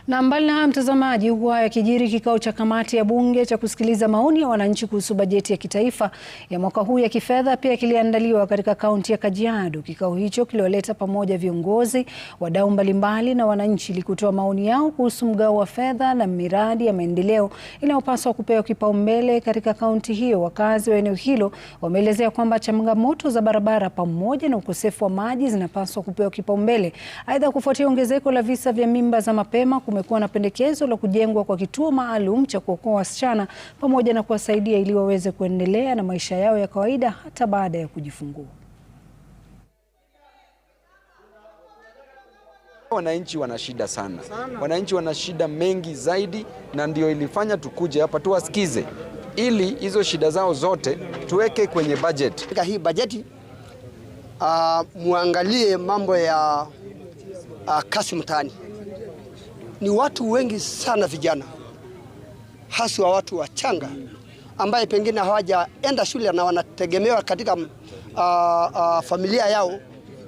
Na mbali na mtazamaji, huku haya kijiri, kikao cha kamati ya bunge cha kusikiliza maoni ya wananchi kuhusu bajeti ya kitaifa ya mwaka huu ya kifedha pia kiliandaliwa katika kaunti ya Kajiado. Kikao hicho kiliwaleta pamoja viongozi, wadau mbalimbali na wananchi ili kutoa maoni yao kuhusu mgao wa fedha na miradi ya maendeleo inayopaswa kupewa kipaumbele katika kaunti hiyo. Wakazi wa eneo hilo wameelezea kwamba changamoto za barabara pamoja na ukosefu wa maji zinapaswa kupewa kipaumbele. Aidha, kufuatia ongezeko la visa vya mimba za mapema, kumekuwa na pendekezo la kujengwa kwa kituo maalum cha kuokoa wasichana pamoja na kuwasaidia ili waweze kuendelea na maisha yao ya kawaida hata baada ya kujifungua. Wananchi wana shida sana. Wananchi wana shida mengi zaidi, na ndio ilifanya tukuje hapa tuwasikize ili hizo shida zao zote tuweke kwenye budget. Katika hii bajeti muangalie mambo ya kasi mtaani. Ni watu wengi sana vijana, haswa watu wachanga ambaye pengine hawajaenda shule na wanategemewa katika familia yao.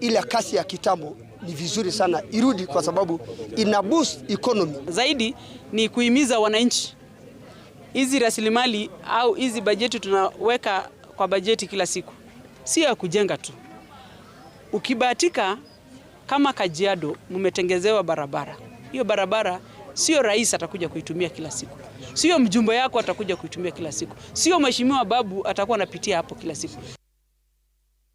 Ile kasi ya kitambo ni vizuri sana irudi, kwa sababu ina boost economy. Zaidi ni kuhimiza wananchi, hizi rasilimali au hizi bajeti tunaweka kwa bajeti kila siku, sio ya kujenga tu. Ukibahatika kama Kajiado mumetengezewa barabara, hiyo barabara sio rais atakuja kuitumia kila siku, sio mjumbe yako atakuja kuitumia kila siku, sio mheshimiwa babu atakuwa anapitia hapo kila siku.